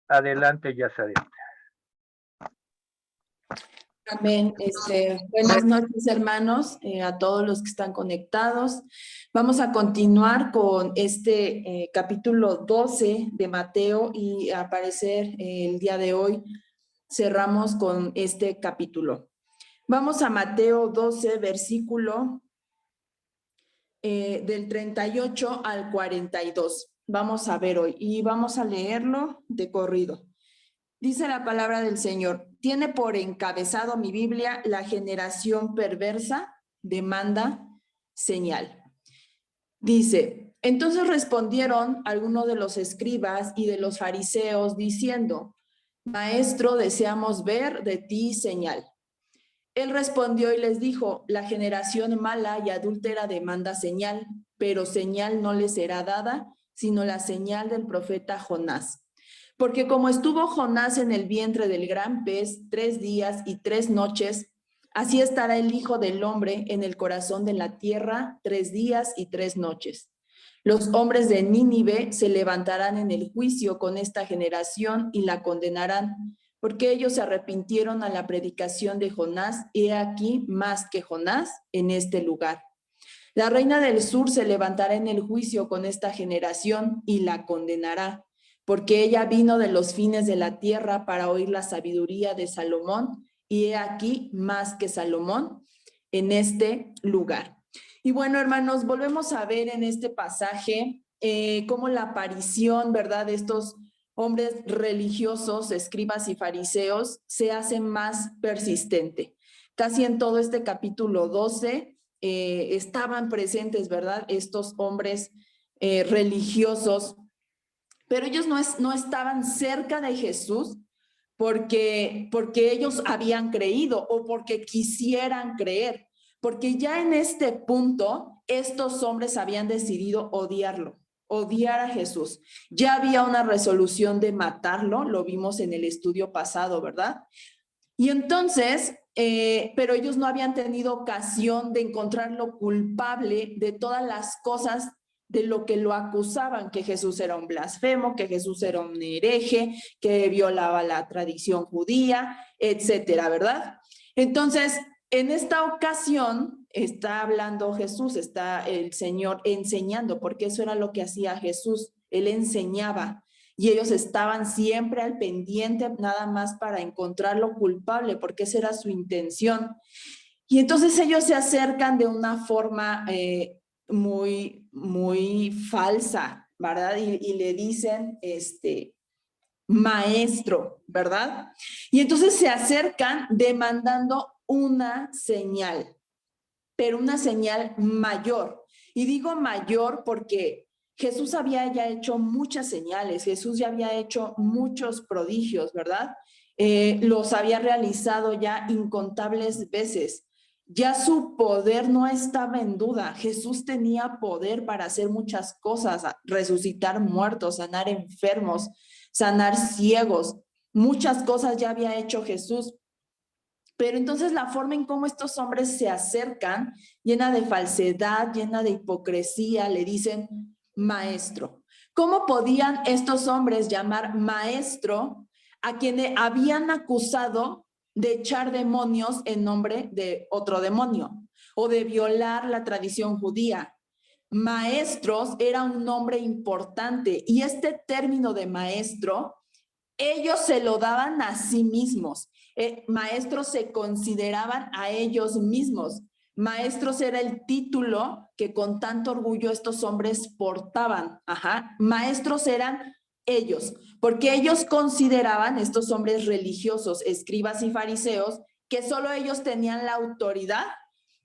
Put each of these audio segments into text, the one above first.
Adelante, Yazaret. Amén. Buenas noches, hermanos, a todos los que están conectados. Vamos a continuar con este capítulo 12 de Mateo y al parecer el día de hoy cerramos con este capítulo. Vamos a Mateo 12, versículo del 38 al 42. Vamos a ver hoy y vamos a leerlo de corrido. Dice la palabra del Señor: tiene por encabezado mi Biblia: la generación perversa demanda señal. Dice: entonces respondieron algunos de los escribas y de los fariseos diciendo: Maestro, deseamos ver de ti señal. Él respondió y les dijo: la generación mala y adúltera demanda señal, pero señal no le será dada, sino la señal del profeta Jonás. Porque como estuvo Jonás en el vientre del gran pez 3 días y 3 noches, así estará el Hijo del Hombre en el corazón de la tierra 3 días y 3 noches. Los hombres de Nínive se levantarán en el juicio con esta generación y la condenarán, porque ellos se arrepintieron a la predicación de Jonás, y he aquí más que Jonás en este lugar. La reina del sur se levantará en el juicio con esta generación y la condenará, porque ella vino de los fines de la tierra para oír la sabiduría de Salomón, y he aquí más que Salomón en este lugar. Y bueno, hermanos, volvemos a ver en este pasaje cómo la aparición, ¿verdad?, de estos hombres religiosos, escribas y fariseos, se hace más persistente. Casi en todo este capítulo 12 estaban presentes, ¿verdad?, estos hombres religiosos, pero ellos no estaban cerca de Jesús porque ellos habían creído o porque quisieran creer, porque ya en este punto estos hombres habían decidido odiar a Jesús. Ya había una resolución de matarlo, lo vimos en el estudio pasado, ¿verdad? Y entonces, pero ellos no habían tenido ocasión de encontrarlo culpable de todas las cosas de lo que lo acusaban, que Jesús era un blasfemo, que Jesús era un hereje, que violaba la tradición judía, etcétera, ¿verdad? Entonces, en esta ocasión está hablando Jesús, está el Señor enseñando, porque eso era lo que hacía Jesús, él enseñaba. Y ellos estaban siempre al pendiente nada más para encontrarlo culpable, porque esa era su intención. Y entonces ellos se acercan de una forma muy falsa, ¿verdad? Y le dicen, maestro, ¿verdad? Y entonces se acercan demandando una señal, pero una señal mayor. Y digo mayor porque Jesús había ya hecho muchas señales, Jesús ya había hecho muchos prodigios, ¿verdad? Los había realizado ya incontables veces. Ya su poder no estaba en duda. Jesús tenía poder para hacer muchas cosas: resucitar muertos, sanar enfermos, sanar ciegos. Muchas cosas ya había hecho Jesús. Pero entonces la forma en cómo estos hombres se acercan, llena de falsedad, llena de hipocresía, le dicen maestro. ¿Cómo podían estos hombres llamar maestro a quien habían acusado de echar demonios en nombre de otro demonio o de violar la tradición judía? Maestros era un nombre importante, y este término de maestro ellos se lo daban a sí mismos. Maestros se consideraban a ellos mismos. Maestros era el título que con tanto orgullo estos hombres portaban. Ajá. Maestros eran ellos, porque ellos consideraban, estos hombres religiosos, escribas y fariseos, que solo ellos tenían la autoridad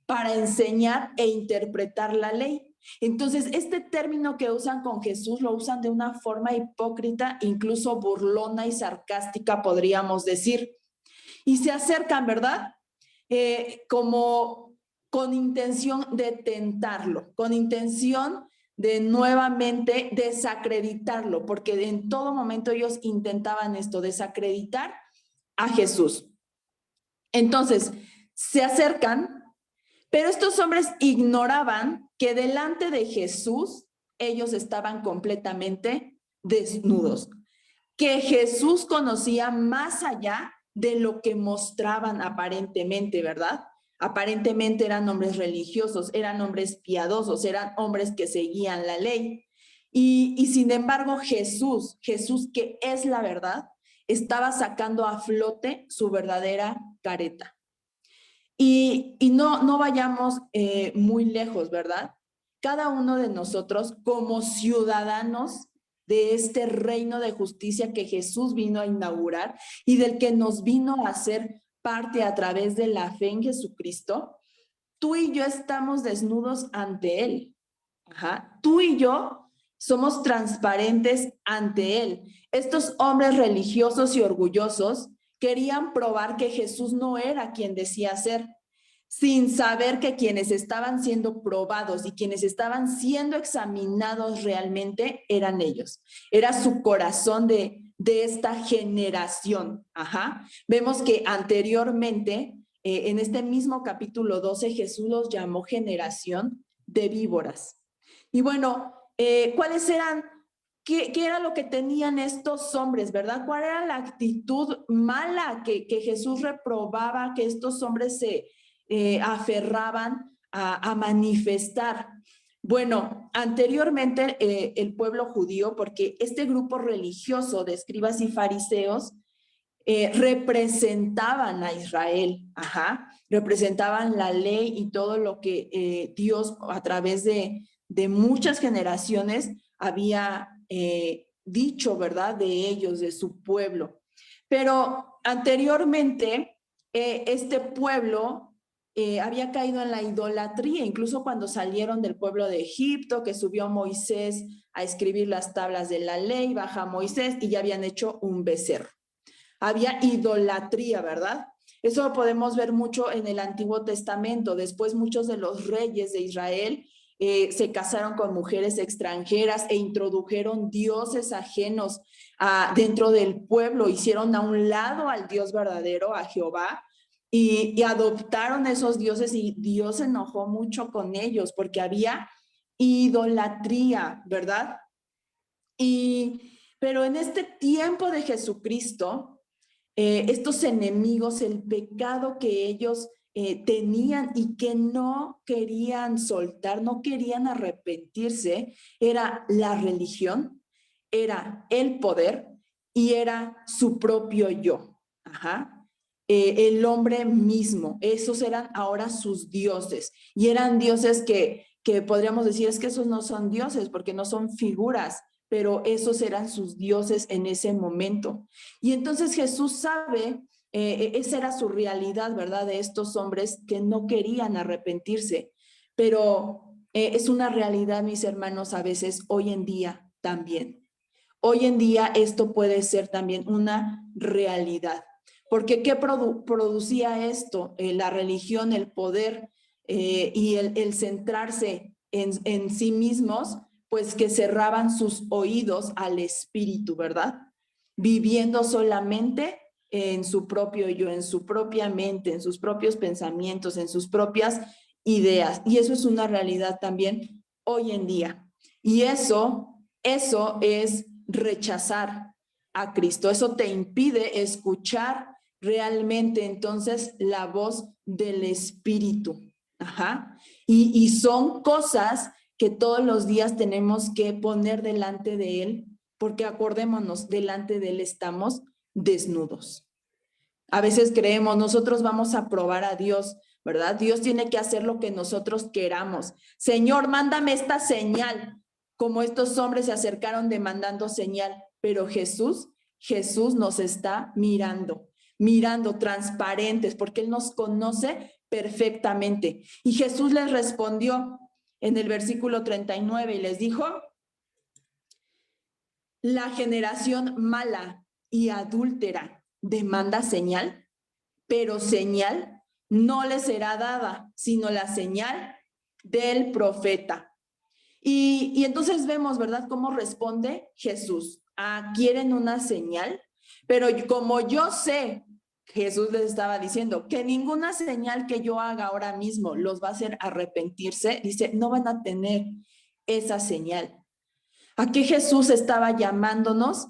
para enseñar e interpretar la ley. Entonces, este término que usan con Jesús lo usan de una forma hipócrita, incluso burlona y sarcástica, podríamos decir. Y se acercan, ¿verdad? Como con intención de tentarlo, con intención de nuevamente desacreditarlo, porque en todo momento ellos intentaban esto, desacreditar a Jesús. Entonces, se acercan, pero estos hombres ignoraban que delante de Jesús ellos estaban completamente desnudos. que Jesús conocía más allá de lo que mostraban aparentemente, ¿verdad? Aparentemente eran hombres religiosos, eran hombres piadosos, eran hombres que seguían la ley. Y sin embargo, Jesús, que es la verdad, estaba sacando a flote su verdadera careta. Y no vayamos muy lejos, ¿verdad? Cada uno de nosotros como ciudadanos de este reino de justicia que Jesús vino a inaugurar y del que nos vino a hacer parte a través de la fe en Jesucristo, tú y yo estamos desnudos ante Él. Ajá. Tú y yo somos transparentes ante Él. Estos hombres religiosos y orgullosos querían probar que Jesús no era quien decía ser, sin saber que quienes estaban siendo probados y quienes estaban siendo examinados realmente eran ellos. Era su corazón de esta generación. Ajá. Vemos que anteriormente, en este mismo capítulo 12, Jesús los llamó generación de víboras. Y bueno, ¿cuáles eran? ¿Qué era lo que tenían estos hombres, verdad? ¿Cuál era la actitud mala que Jesús reprobaba, que estos hombres se aferraban a manifestar? Bueno, anteriormente el pueblo judío, porque este grupo religioso de escribas y fariseos representaban a Israel, ajá, representaban la ley y todo lo que Dios a través de muchas generaciones había dicho, ¿verdad? De ellos, de su pueblo. Pero anteriormente, este pueblo había caído en la idolatría, incluso cuando salieron del pueblo de Egipto, que subió Moisés a escribir las tablas de la ley, baja Moisés y ya habían hecho un becerro. Había idolatría, ¿verdad? Eso lo podemos ver mucho en el Antiguo Testamento. Después muchos de los reyes de Israel se casaron con mujeres extranjeras e introdujeron dioses ajenos dentro del pueblo, hicieron a un lado al Dios verdadero, a Jehová, y adoptaron esos dioses y Dios se enojó mucho con ellos porque había idolatría, ¿verdad? Pero en este tiempo de Jesucristo, estos enemigos, el pecado que ellos tenían y que no querían soltar, no querían arrepentirse, era la religión, era el poder y era su propio yo. Ajá. El hombre mismo, esos eran ahora sus dioses y eran dioses que podríamos decir es que esos no son dioses porque no son figuras, pero esos eran sus dioses en ese momento. Y entonces Jesús sabe, esa era su realidad, ¿verdad? De estos hombres que no querían arrepentirse, pero es una realidad, mis hermanos, a veces hoy en día también. Hoy en día esto puede ser también una realidad. Porque ¿qué producía esto? La religión, el poder y el centrarse en sí mismos, pues que cerraban sus oídos al espíritu, ¿verdad? Viviendo solamente en su propio yo, en su propia mente, en sus propios pensamientos, en sus propias ideas. Y eso es una realidad también hoy en día. Y eso es rechazar a Cristo. Eso te impide escuchar realmente entonces la voz del Espíritu. Ajá. Y son cosas que todos los días tenemos que poner delante de Él, porque acordémonos, delante de Él estamos desnudos. A veces creemos, nosotros vamos a probar a Dios, ¿verdad? Dios tiene que hacer lo que nosotros queramos. Señor, mándame esta señal, como estos hombres se acercaron demandando señal, pero Jesús nos está mirando transparentes, porque Él nos conoce perfectamente. Y Jesús les respondió en el versículo 39 y les dijo, la generación mala y adúltera demanda señal, pero señal no le será dada, sino la señal del profeta. Y entonces vemos, ¿verdad?, cómo responde Jesús. ¿Quieren una señal? Pero como yo sé, Jesús les estaba diciendo, que ninguna señal que yo haga ahora mismo los va a hacer arrepentirse, dice, no van a tener esa señal. ¿A qué Jesús estaba llamándonos?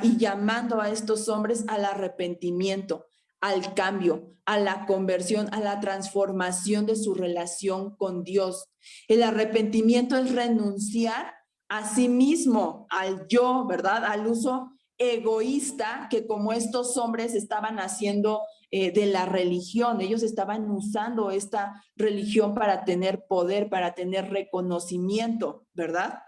y llamando a estos hombres al arrepentimiento, al cambio, a la conversión, a la transformación de su relación con Dios. El arrepentimiento es renunciar a sí mismo, al yo, ¿verdad? Al uso egoísta que como estos hombres estaban haciendo de la religión. Ellos estaban usando esta religión para tener poder, para tener reconocimiento, ¿verdad?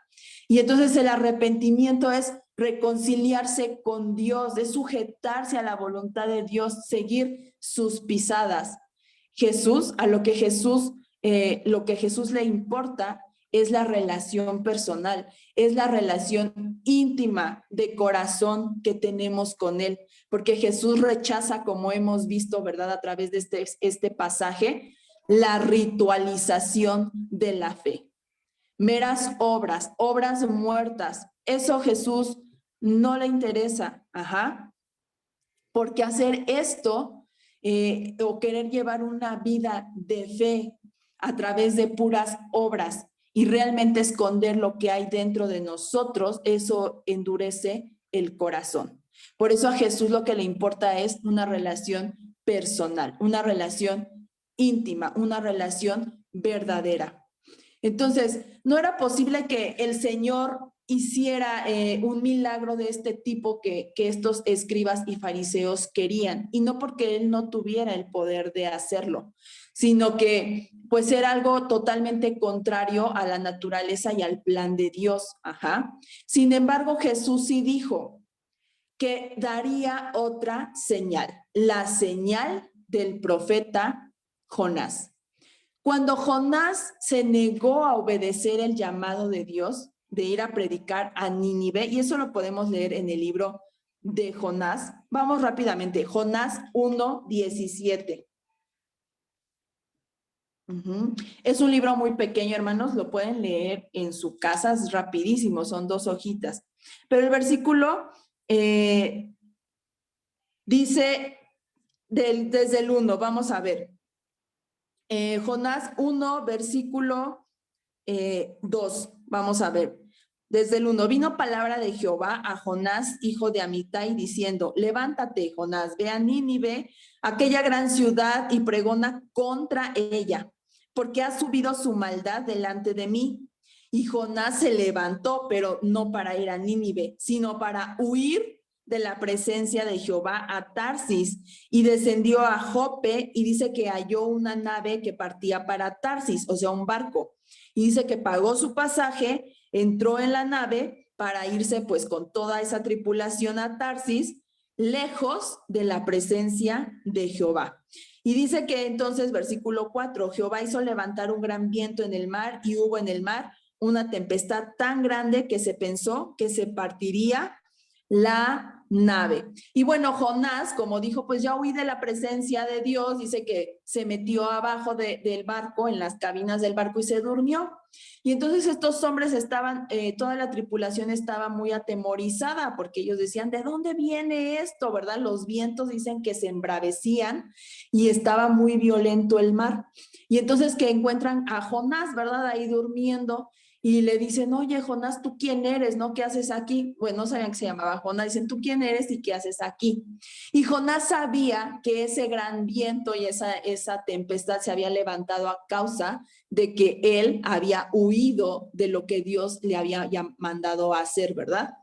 Y entonces el arrepentimiento es reconciliarse con Dios, es sujetarse a la voluntad de Dios, seguir sus pisadas. Jesús, a lo que Jesús le importa es la relación personal, es la relación íntima de corazón que tenemos con Él, porque Jesús rechaza, como hemos visto, ¿verdad? A través de este pasaje, la ritualización de la fe. Meras obras, obras muertas, eso Jesús no le interesa, porque hacer esto o querer llevar una vida de fe a través de puras obras y realmente esconder lo que hay dentro de nosotros, eso endurece el corazón. Por eso a Jesús lo que le importa es una relación personal, una relación íntima, una relación verdadera. Entonces, no era posible que el Señor hiciera un milagro de este tipo que estos escribas y fariseos querían, y no porque Él no tuviera el poder de hacerlo, sino que pues era algo totalmente contrario a la naturaleza y al plan de Dios. Sin embargo, Jesús sí dijo que daría otra señal, la señal del profeta Jonás. Cuando Jonás se negó a obedecer el llamado de Dios de ir a predicar a Nínive, y eso lo podemos leer en el libro de Jonás. Vamos rápidamente, Jonás 1:17. Es un libro muy pequeño, hermanos, lo pueden leer en su casa, es rapidísimo, son 2 hojitas. Pero el versículo dice desde el 1, vamos a ver. Jonás 1, versículo 2, vamos a ver. Desde el 1, vino palabra de Jehová a Jonás, hijo de Amitai, diciendo, levántate, Jonás, ve a Nínive, aquella gran ciudad, y pregona contra ella, porque ha subido su maldad delante de mí. Y Jonás se levantó, pero no para ir a Nínive, sino para huir de la presencia de Jehová a Tarsis, y descendió a Jope, y dice que halló una nave que partía para Tarsis, o sea, un barco, y dice que pagó su pasaje, entró en la nave para irse pues con toda esa tripulación a Tarsis, lejos de la presencia de Jehová. Y dice que entonces, versículo 4, Jehová hizo levantar un gran viento en el mar, y hubo en el mar una tempestad tan grande que se pensó que se partiría la nave. Y bueno, Jonás, como dijo, pues ya huí de la presencia de Dios, dice que se metió abajo del barco, en las cabinas del barco, y se durmió. Y entonces estos hombres estaban, toda la tripulación estaba muy atemorizada, porque ellos decían, ¿de dónde viene esto? ¿Verdad? Los vientos dicen que se embravecían y estaba muy violento el mar. Y entonces que encuentran a Jonás, ¿verdad? Ahí durmiendo. Y le dicen, oye, Jonás, ¿tú quién eres? ¿No? ¿Qué haces aquí? Bueno, no sabían que se llamaba Jonás. Dicen, ¿tú quién eres y qué haces aquí? Y Jonás sabía que ese gran viento y esa tempestad se había levantado a causa de que él había huido de lo que Dios le había mandado a hacer, ¿verdad?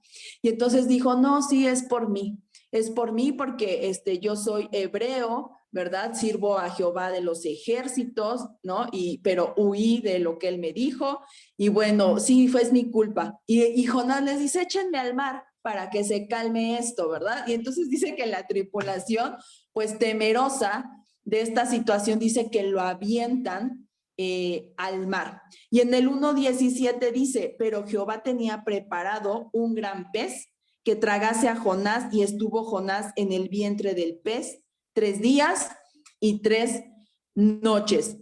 Y entonces dijo, no, sí, es por mí porque yo soy hebreo, ¿verdad? Sirvo a Jehová de los ejércitos, ¿no? Pero huí de lo que él me dijo, y bueno, sí, fue mi culpa. Y Jonás les dice, échenme al mar para que se calme esto, ¿verdad? Y entonces dice que la tripulación, pues temerosa de esta situación, dice que lo avientan al mar. Y en el 1:17 dice, pero Jehová tenía preparado un gran pez que tragase a Jonás, y estuvo Jonás en el vientre del pez 3 días y 3 noches.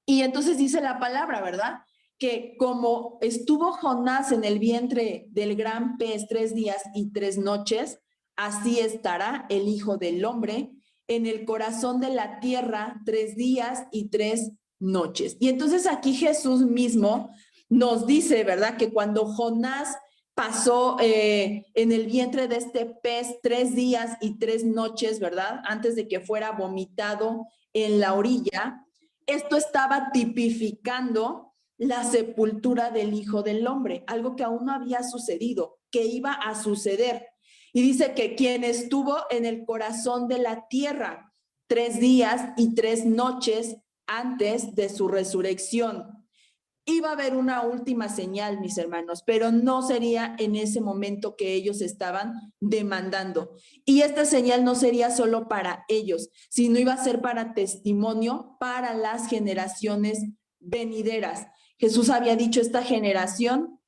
Y entonces dice la palabra, ¿verdad? Que como estuvo Jonás en el vientre del gran pez 3 días y 3 noches, así estará el Hijo del Hombre en el corazón de la tierra 3 días y 3 noches. Y entonces aquí Jesús mismo nos dice, ¿verdad? Que cuando Jonás pasó en el vientre de este pez 3 días y 3 noches, ¿verdad? Antes de que fuera vomitado en la orilla. Esto estaba tipificando la sepultura del Hijo del Hombre, algo que aún no había sucedido, que iba a suceder. Y dice que quien estuvo en el corazón de la tierra 3 días y 3 noches antes de su resurrección. Iba a haber una última señal, mis hermanos, pero no sería en ese momento que ellos estaban demandando. Y esta señal no sería solo para ellos, sino iba a ser para testimonio para las generaciones venideras. Jesús había dicho, esta generación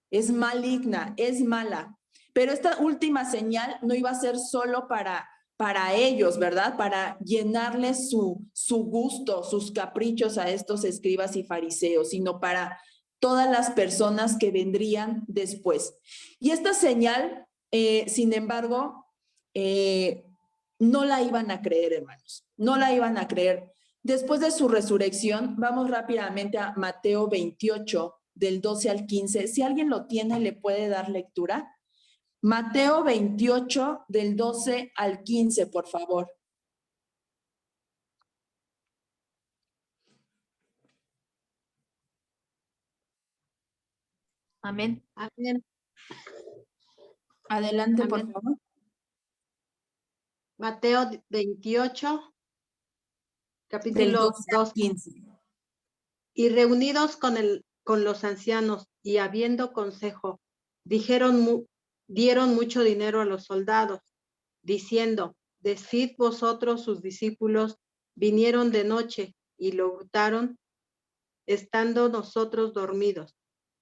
es maligna, es mala. Pero esta última señal no iba a ser solo para ellos, ¿verdad? Para llenarles su gusto, sus caprichos a estos escribas y fariseos, sino para todas las personas que vendrían después. Y esta señal, sin embargo, no la iban a creer, hermanos, no la iban a creer. Después de su resurrección, vamos rápidamente a Mateo 28, del 12 al 15. Si alguien lo tiene, ¿le puede dar lectura? Mateo 28, del 12 al 15, por favor. Amén. Amén. Adelante, Amén. por favor. Mateo 28, Del capítulo 12 al 2. 15. Y reunidos con los ancianos y habiendo consejo, dieron mucho dinero a los soldados, diciendo, decid vosotros sus discípulos, vinieron de noche y lo hurtaron, estando nosotros dormidos.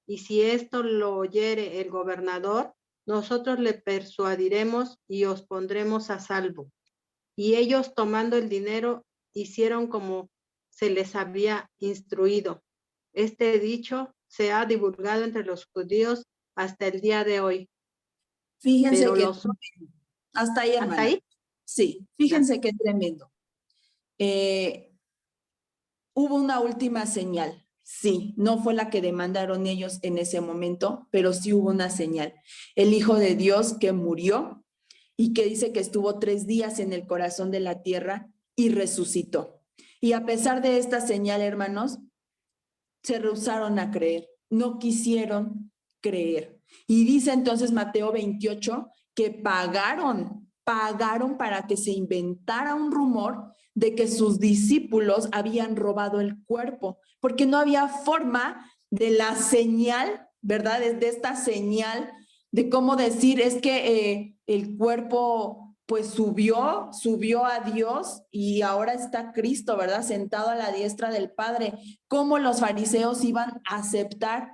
Y si esto lo oyere el gobernador, nosotros le persuadiremos y os pondremos a salvo. Y ellos, tomando el dinero, hicieron como se les había instruido. Este dicho se ha divulgado entre los judíos hasta el día de hoy. Fíjense Pero que los... hasta ahí, hermana. ¿Hasta ahí? Sí, fíjense qué tremendo. Hubo una última señal. Sí, no fue la que demandaron ellos en ese momento, pero sí hubo una señal. El Hijo de Dios que murió y que dice que estuvo 3 días en el corazón de la tierra y resucitó. Y a pesar de esta señal, hermanos, se rehusaron a creer, no quisieron creer. Y dice entonces Mateo 28 que pagaron para que se inventara un rumor de que sus discípulos habían robado el cuerpo, porque no había forma de la señal, ¿verdad? De esta señal de cómo decir, es que el cuerpo pues subió a Dios y ahora está Cristo, ¿verdad? Sentado a la diestra del Padre. ¿Cómo los fariseos iban a aceptar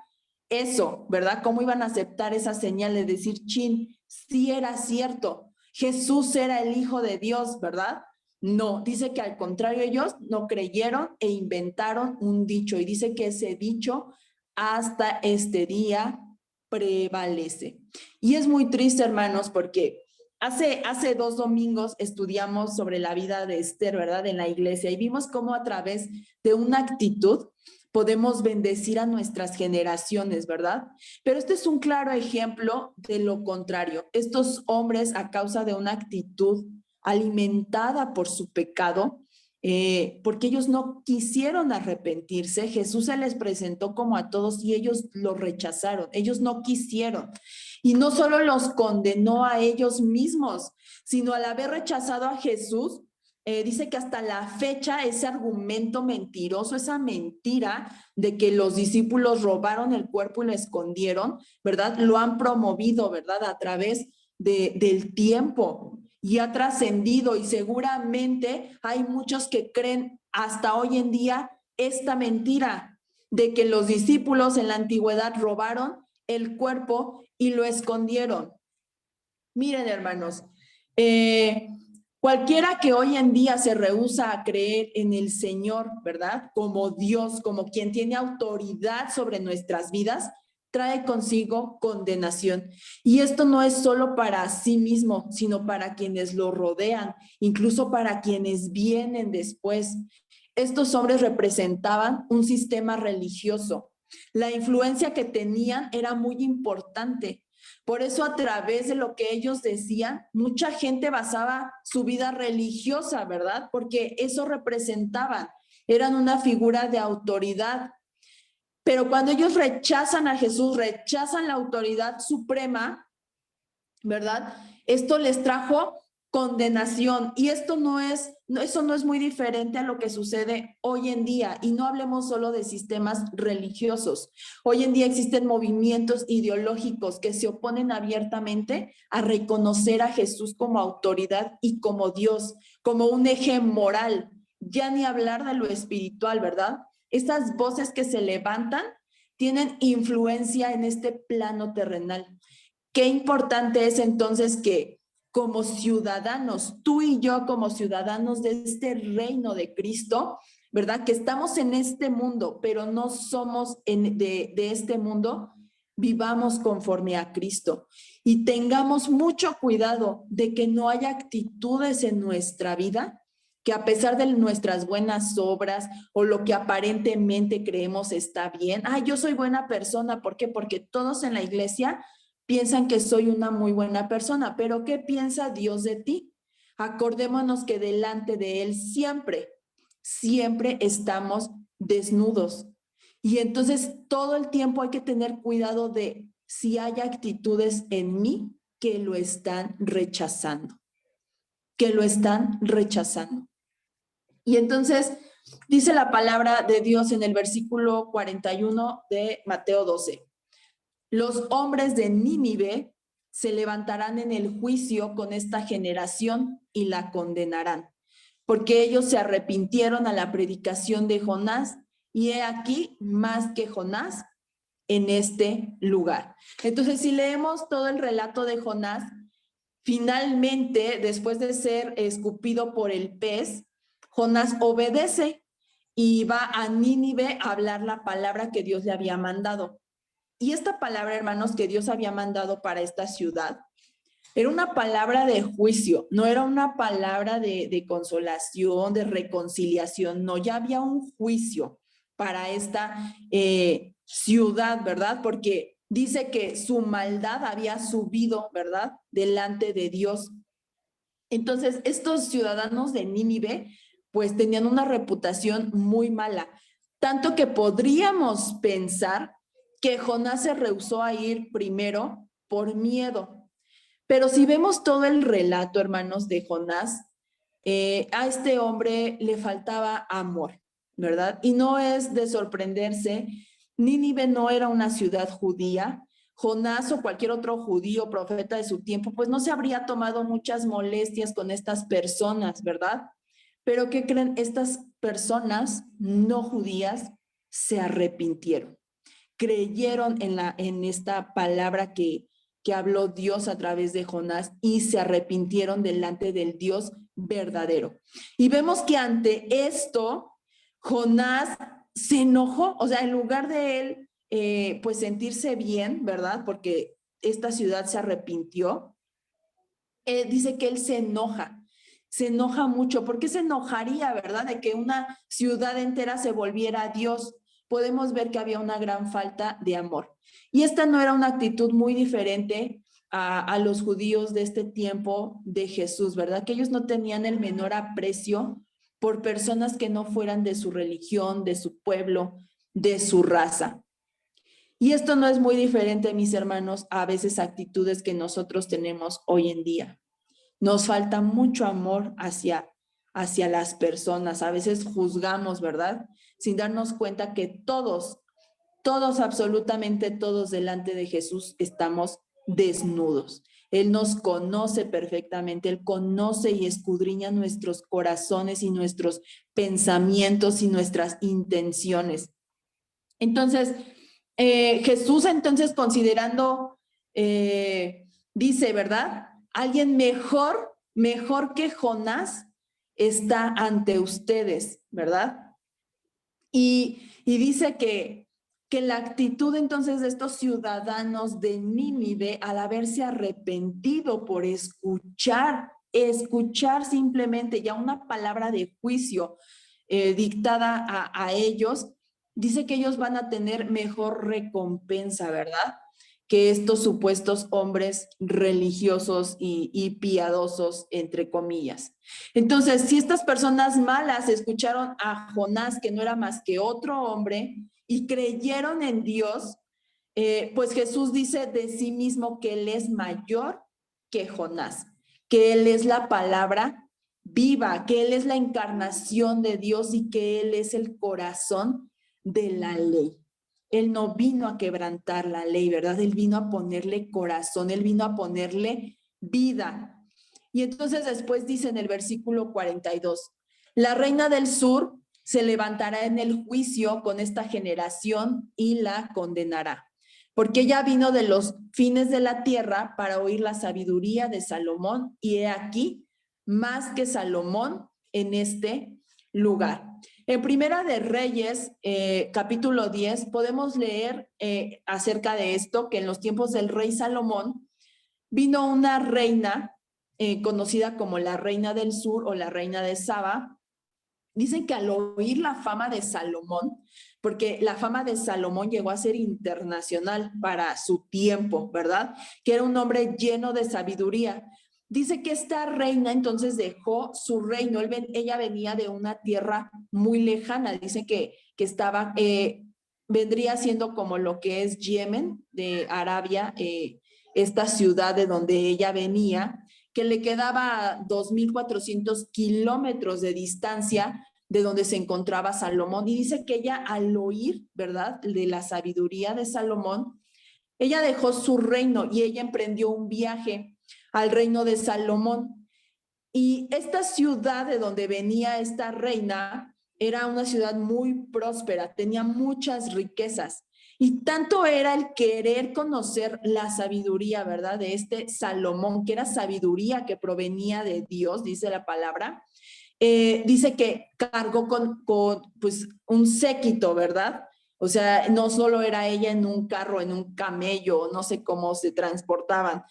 eso, ¿verdad? ¿Cómo iban a aceptar esa señal de decir, chin, sí era cierto, Jesús era el Hijo de Dios, ¿verdad? No, dice que al contrario ellos no creyeron e inventaron un dicho y dice que ese dicho hasta este día prevalece. Y es muy triste, hermanos, porque hace 2 domingos estudiamos sobre la vida de Esther, ¿verdad? En la iglesia y vimos cómo a través de una actitud podemos bendecir a nuestras generaciones, ¿verdad? Pero este es un claro ejemplo de lo contrario. Estos hombres, a causa de una actitud alimentada por su pecado, porque ellos no quisieron arrepentirse, Jesús se les presentó como a todos y ellos lo rechazaron, ellos no quisieron. Y no solo los condenó a ellos mismos, sino al haber rechazado a Jesús, dice que hasta la fecha ese argumento mentiroso, esa mentira de que los discípulos robaron el cuerpo y lo escondieron, ¿verdad? Lo han promovido, ¿verdad? A través del tiempo y ha trascendido y seguramente hay muchos que creen hasta hoy en día esta mentira de que los discípulos en la antigüedad robaron el cuerpo y lo escondieron. Miren, hermanos, cualquiera que hoy en día se rehúsa a creer en el Señor, ¿verdad? Como Dios, como quien tiene autoridad sobre nuestras vidas, trae consigo condenación. Y esto no es solo para sí mismo, sino para quienes lo rodean, incluso para quienes vienen después. Estos hombres representaban un sistema religioso La influencia que tenían era muy importante. Por eso, a través de lo que ellos decían, mucha gente basaba su vida religiosa, ¿verdad? Porque eso representaban, eran una figura de autoridad. Pero cuando ellos rechazan a Jesús, rechazan la autoridad suprema, ¿verdad? Esto les trajo condenación, y eso no es muy diferente a lo que sucede hoy en día. Y no hablemos solo de sistemas religiosos. Hoy en día existen movimientos ideológicos que se oponen abiertamente a reconocer a Jesús como autoridad y como Dios, como un eje moral, ya ni hablar de lo espiritual, ¿verdad? Estas voces que se levantan tienen influencia en este plano terrenal. Qué importante es entonces que como ciudadanos, tú y yo como ciudadanos de este reino de Cristo, ¿verdad? Que estamos en este mundo, pero no somos de este mundo, vivamos conforme a Cristo y tengamos mucho cuidado de que no haya actitudes en nuestra vida que, a pesar de nuestras buenas obras o lo que aparentemente creemos está bien, yo soy buena persona. ¿Por qué? Porque todos en la iglesia piensan que soy una muy buena persona, pero ¿qué piensa Dios de ti? Acordémonos que delante de Él siempre estamos desnudos. Y entonces todo el tiempo hay que tener cuidado de si hay actitudes en mí que lo están rechazando, Y entonces dice la palabra de Dios en el versículo 41 de Mateo 12. Los hombres de Nínive se levantarán en el juicio con esta generación y la condenarán, porque ellos se arrepintieron a la predicación de Jonás, y he aquí más que Jonás en este lugar. Entonces, si leemos todo el relato de Jonás, finalmente, después de ser escupido por el pez, Jonás obedece y va a Nínive a hablar la palabra que Dios le había mandado. Y esta palabra, hermanos, que Dios había mandado para esta ciudad, era una palabra de juicio, no era una palabra de consolación, de reconciliación, no, ya había un juicio para esta ciudad, ¿verdad? Porque dice que su maldad había subido, ¿verdad? Delante de Dios. Entonces, estos ciudadanos de Nínive, pues tenían una reputación muy mala, tanto que podríamos pensar que Jonás se rehusó a ir primero por miedo. Pero si vemos todo el relato, hermanos, de Jonás, a este hombre le faltaba amor, ¿verdad? Y no es de sorprenderse, Nínive no era una ciudad judía. Jonás o cualquier otro judío, profeta de su tiempo, pues no se habría tomado muchas molestias con estas personas, ¿verdad? Pero ¿qué creen? Estas personas no judías se arrepintieron, creyeron en esta palabra que habló Dios a través de Jonás, y se arrepintieron delante del Dios verdadero. Y vemos que ante esto, Jonás se enojó, o sea, en lugar de él, pues sentirse bien, ¿verdad? Porque esta ciudad se arrepintió, dice que él se enoja mucho. ¿Por qué se enojaría, verdad? De que una ciudad entera se volviera a Dios. Podemos ver que había una gran falta de amor. Y esta no era una actitud muy diferente a los judíos de este tiempo de Jesús, ¿verdad? Que ellos no tenían el menor aprecio por personas que no fueran de su religión, de su pueblo, de su raza. Y esto no es muy diferente, mis hermanos, a veces actitudes que nosotros tenemos hoy en día. Nos falta mucho amor hacia las personas. A veces juzgamos, ¿verdad? Sin darnos cuenta que todos, absolutamente todos delante de Jesús estamos desnudos. Él nos conoce perfectamente, Él conoce y escudriña nuestros corazones y nuestros pensamientos y nuestras intenciones. Entonces, Jesús, entonces, considerando, dice, ¿verdad? Alguien mejor que Jonás está ante ustedes, ¿verdad? Y dice que la actitud entonces de estos ciudadanos de Nínive, al haberse arrepentido por escuchar simplemente ya una palabra de juicio dictada a ellos, dice que ellos van a tener mejor recompensa, ¿verdad? Que estos supuestos hombres religiosos y piadosos, entre comillas. Entonces, si estas personas malas escucharon a Jonás, que no era más que otro hombre, y creyeron en Dios, pues Jesús dice de sí mismo que Él es mayor que Jonás, que Él es la palabra viva, que Él es la encarnación de Dios y que Él es el corazón de la ley. Él no vino a quebrantar la ley, ¿verdad? Él vino a ponerle corazón, Él vino a ponerle vida. Y entonces después dice en el versículo 42, la reina del sur se levantará en el juicio con esta generación y la condenará, porque ella vino de los fines de la tierra para oír la sabiduría de Salomón, y he aquí, más que Salomón en este lugar. En Primera de Reyes, capítulo 10, podemos leer acerca de esto, que en los tiempos del rey Salomón vino una reina conocida como la reina del sur o la reina de Saba. Dicen que al oír la fama de Salomón, porque la fama de Salomón llegó a ser internacional para su tiempo, ¿verdad? Que era un hombre lleno de sabiduría. Dice que esta reina entonces dejó su reino. Ella venía de una tierra muy lejana. Dice que estaba, vendría siendo como lo que es Yemen, de Arabia, esta ciudad de donde ella venía, que le quedaba 2.400 kilómetros de distancia de donde se encontraba Salomón. Y dice que ella al oír, ¿verdad?, de la sabiduría de Salomón, ella dejó su reino y ella emprendió un viaje al reino de Salomón. Y esta ciudad de donde venía esta reina era una ciudad muy próspera, tenía muchas riquezas. Y tanto era el querer conocer la sabiduría, ¿verdad?, de este Salomón, que era sabiduría que provenía de Dios, dice la palabra. Dice que cargó con pues, un séquito, ¿verdad? O sea, no solo era ella en un carro, en un camello, no sé cómo se transportaban.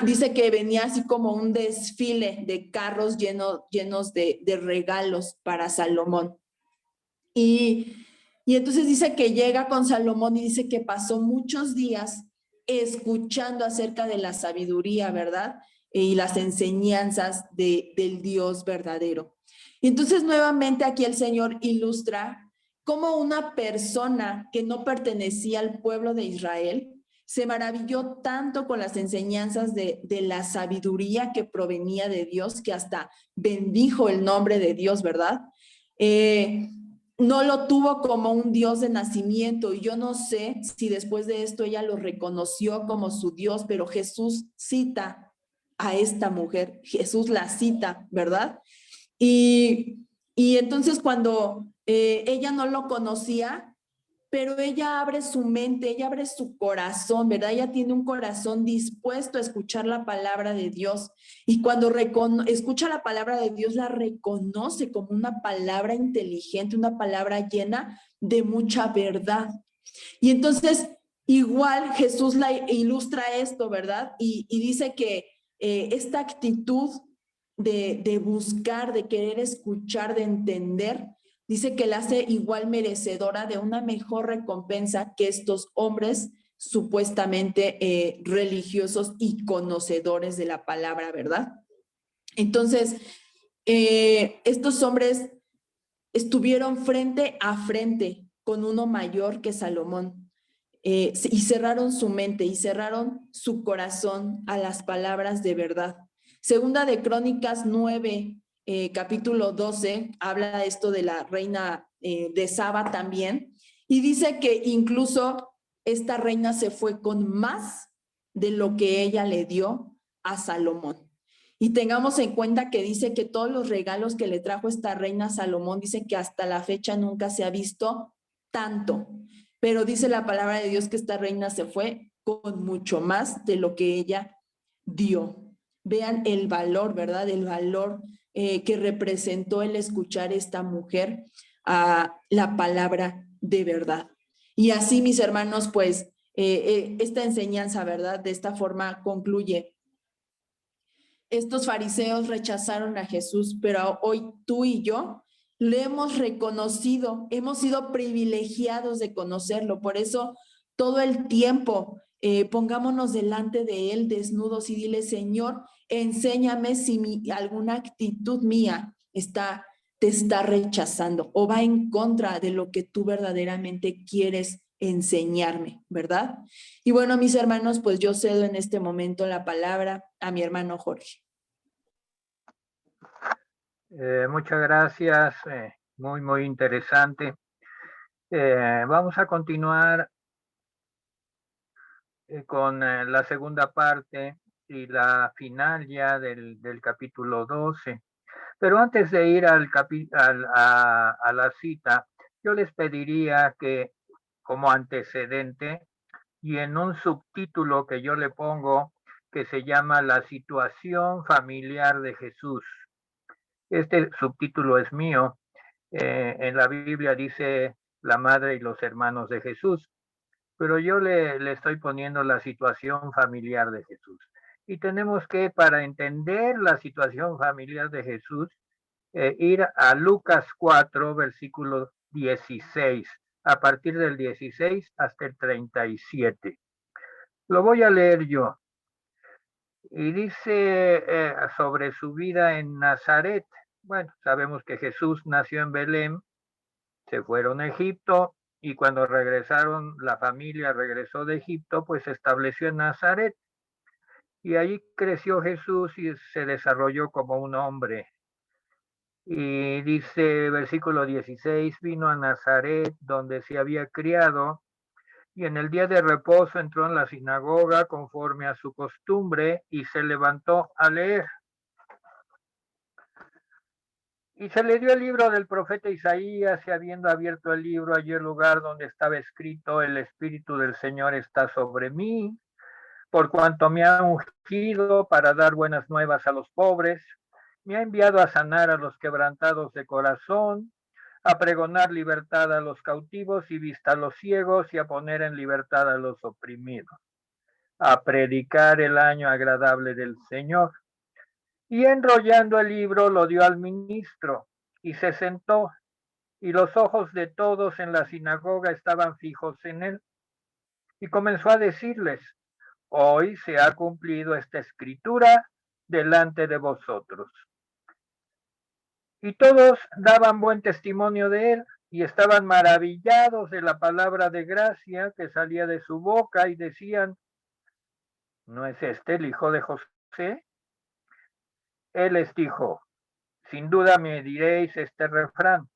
Dice que venía así como un desfile de carros llenos de regalos para Salomón. Y entonces dice que llega con Salomón y dice que pasó muchos días escuchando acerca de la sabiduría, ¿verdad? Y las enseñanzas del Dios verdadero. Y entonces nuevamente aquí el Señor ilustra cómo una persona que no pertenecía al pueblo de Israel se maravilló tanto con las enseñanzas de la sabiduría que provenía de Dios, que hasta bendijo el nombre de Dios, ¿verdad? No lo tuvo como un Dios de nacimiento, y yo no sé si después de esto ella lo reconoció como su Dios, pero Jesús cita a esta mujer, Jesús la cita, ¿verdad? Y entonces cuando ella no lo conocía, pero ella abre su mente, ella abre su corazón, ¿verdad? Ella tiene un corazón dispuesto a escuchar la palabra de Dios. Y cuando escucha la palabra de Dios, la reconoce como una palabra inteligente, una palabra llena de mucha verdad. Y entonces, igual Jesús la ilustra esto, ¿verdad? Y dice que esta actitud de buscar, de querer escuchar, de entender, dice que la hace igual merecedora de una mejor recompensa que estos hombres supuestamente religiosos y conocedores de la palabra, ¿verdad? Entonces, estos hombres estuvieron frente a frente con uno mayor que Salomón, y cerraron su mente y cerraron su corazón a las palabras de verdad. Segunda de Crónicas 9, capítulo 12, habla de esto de la reina de Saba también, y dice que incluso esta reina se fue con más de lo que ella le dio a Salomón. Y tengamos en cuenta que dice que todos los regalos que le trajo esta reina Salomón, dice que hasta la fecha nunca se ha visto tanto. Pero dice la palabra de Dios que esta reina se fue con mucho más de lo que ella dio. Vean el valor, ¿verdad? El valor que representó el escuchar esta mujer a la palabra de verdad. Y así, mis hermanos, pues esta enseñanza, ¿verdad? De esta forma concluye. Estos fariseos rechazaron a Jesús, pero hoy tú y yo le hemos reconocido, hemos sido privilegiados de conocerlo. Por eso todo el tiempo pongámonos delante de Él desnudos y dile, Señor, enséñame si alguna actitud mía te está rechazando o va en contra de lo que tú verdaderamente quieres enseñarme, ¿verdad? Y bueno, mis hermanos, pues yo cedo en este momento la palabra a mi hermano Jorge. Muchas gracias, muy interesante. Vamos a continuar con la segunda parte y la final ya del capítulo 12. Pero antes de ir a la cita, yo les pediría que como antecedente y en un subtítulo que yo le pongo que se llama La situación familiar de Jesús. Este subtítulo es mío. En la Biblia dice la madre y los hermanos de Jesús, pero yo le estoy poniendo la situación familiar de Jesús. Y tenemos que, para entender la situación familiar de Jesús, ir a Lucas 4, versículo 16, a partir del 16 hasta el 37. Lo voy a leer yo. Y dice sobre su vida en Nazaret. Bueno, sabemos que Jesús nació en Belén, se fueron a Egipto y cuando regresaron, la familia regresó de Egipto, pues se estableció en Nazaret. Y allí creció Jesús y se desarrolló como un hombre. Y dice versículo 16, vino a Nazaret donde se había criado y en el día de reposo entró en la sinagoga conforme a su costumbre y se levantó a leer. Y se le dio el libro del profeta Isaías y habiendo abierto el libro halló el lugar donde estaba escrito, el Espíritu del Señor está sobre mí, por cuanto me ha ungido para dar buenas nuevas a los pobres, me ha enviado a sanar a los quebrantados de corazón, a pregonar libertad a los cautivos y vista a los ciegos y a poner en libertad a los oprimidos, a predicar el año agradable del Señor. Y enrollando el libro lo dio al ministro y se sentó, y los ojos de todos en la sinagoga estaban fijos en él. Y comenzó a decirles, hoy se ha cumplido esta escritura delante de vosotros. Y todos daban buen testimonio de él y estaban maravillados de la palabra de gracia que salía de su boca y decían, ¿no es este el hijo de José? Él les dijo, sin duda me diréis este refrán,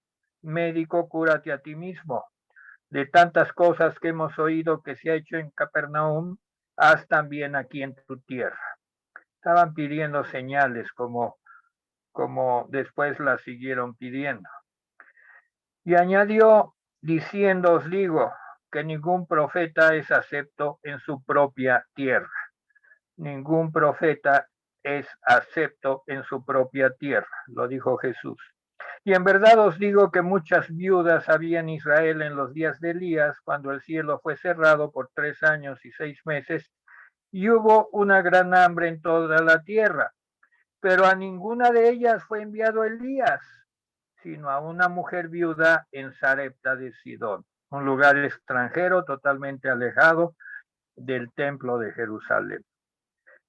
médico, cúrate a ti mismo. De tantas cosas que hemos oído que se ha hecho en Capernaum, haz también aquí en tu tierra. Estaban pidiendo señales como después las siguieron pidiendo. Y añadió diciendo, os digo, que ningún profeta es acepto en su propia tierra. Ningún profeta es acepto en su propia tierra, lo dijo Jesús. Y en verdad os digo que muchas viudas había en Israel en los días de Elías, cuando el cielo fue cerrado por 3 años y 6 meses, y hubo una gran hambre en toda la tierra. Pero a ninguna de ellas fue enviado Elías, sino a una mujer viuda en Sarepta de Sidón, un lugar extranjero totalmente alejado del templo de Jerusalén.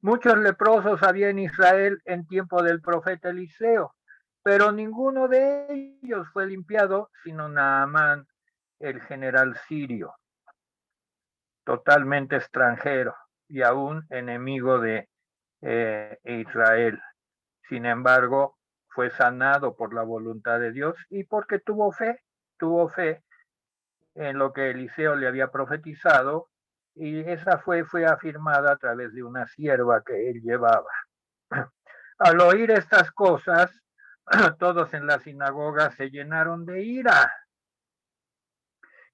Muchos leprosos había en Israel en tiempo del profeta Eliseo, pero ninguno de ellos fue limpiado, sino Naamán, el general sirio, totalmente extranjero y aún enemigo de Israel. Sin embargo, fue sanado por la voluntad de Dios y porque tuvo fe en lo que Eliseo le había profetizado, y esa fue afirmada a través de una sierva que él llevaba. Al oír estas cosas, todos en la sinagoga se llenaron de ira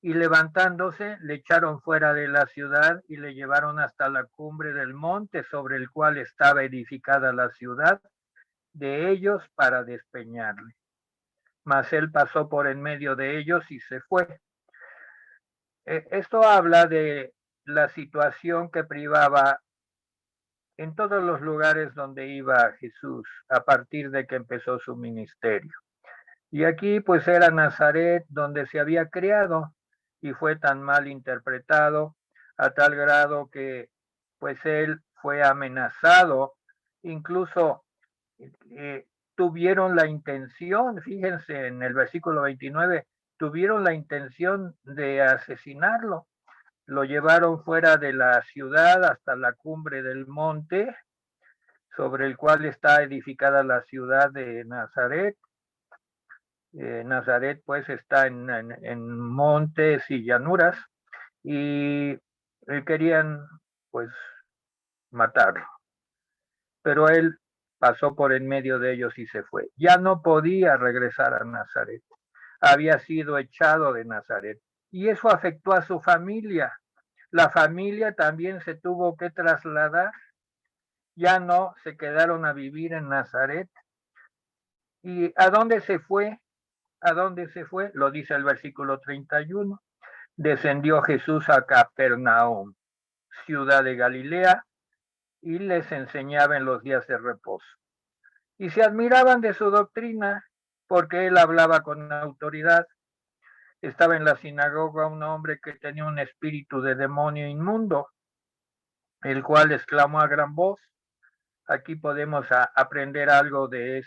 y levantándose le echaron fuera de la ciudad y le llevaron hasta la cumbre del monte sobre el cual estaba edificada la ciudad de ellos para despeñarle. Mas él pasó por en medio de ellos y se fue. Esto habla de la situación que privaba en todos los lugares donde iba Jesús a partir de que empezó su ministerio. Y aquí pues era Nazaret donde se había criado y fue tan mal interpretado a tal grado que pues él fue amenazado, incluso eh, tuvieron la intención, fíjense en el versículo 29, tuvieron la intención de asesinarlo. Lo llevaron fuera de la ciudad hasta la cumbre del monte sobre el cual está edificada la ciudad de Nazaret. Nazaret pues está en montes y llanuras y querían pues matarlo, pero él pasó por en medio de ellos y se fue. Ya no podía regresar a Nazaret, había sido echado de Nazaret y eso afectó a su familia. La familia también se tuvo que trasladar, ya no se quedaron a vivir en Nazaret. ¿Y a dónde se fue? ¿A dónde se fue? Lo dice el versículo 31. Descendió Jesús a Capernaum, ciudad de Galilea, y les enseñaba en los días de reposo. Y se admiraban de su doctrina, porque él hablaba con autoridad. Estaba en la sinagoga un hombre que tenía un espíritu de demonio inmundo, el cual exclamó a gran voz. Aquí podemos aprender algo de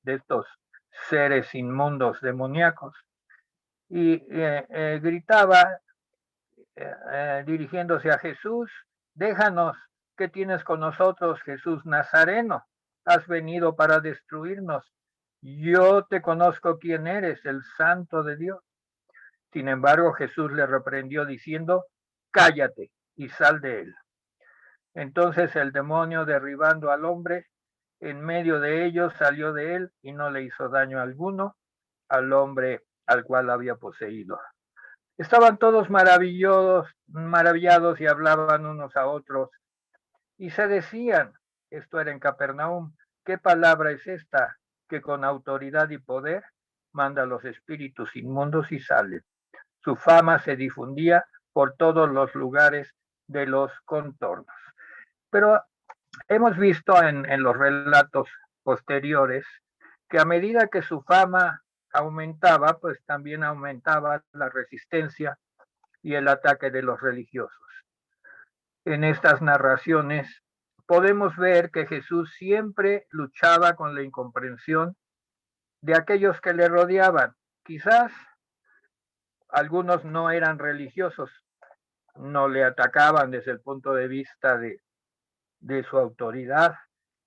estos seres inmundos demoníacos. Y gritaba, dirigiéndose a Jesús: déjanos, ¿qué tienes con nosotros, Jesús Nazareno? Has venido para destruirnos. Yo te conozco quién eres, el Santo de Dios. Sin embargo, Jesús le reprendió diciendo: cállate y sal de él. Entonces el demonio, derribando al hombre en medio de ellos, salió de él y no le hizo daño alguno al hombre al cual había poseído. Estaban todos maravillados y hablaban unos a otros y se decían, esto era en Capernaum: ¿qué palabra es esta que con autoridad y poder manda a los espíritus inmundos y sale? Su fama se difundía por todos los lugares de los contornos. Pero hemos visto en los relatos posteriores que a medida que su fama aumentaba, pues también aumentaba la resistencia y el ataque de los religiosos. En estas narraciones podemos ver que Jesús siempre luchaba con la incomprensión de aquellos que le rodeaban. Quizás algunos no eran religiosos, no le atacaban desde el punto de vista de su autoridad,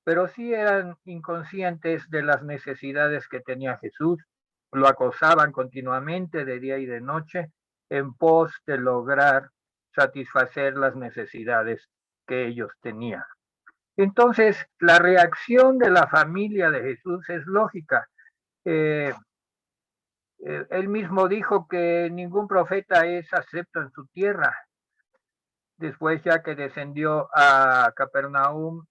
pero sí eran inconscientes de las necesidades que tenía Jesús. Lo acosaban continuamente de día y de noche en pos de lograr satisfacer las necesidades que ellos tenían. Entonces, la reacción de la familia de Jesús es lógica. Él mismo dijo que ningún profeta es acepto en su tierra. Después, ya que descendió a Capernaum,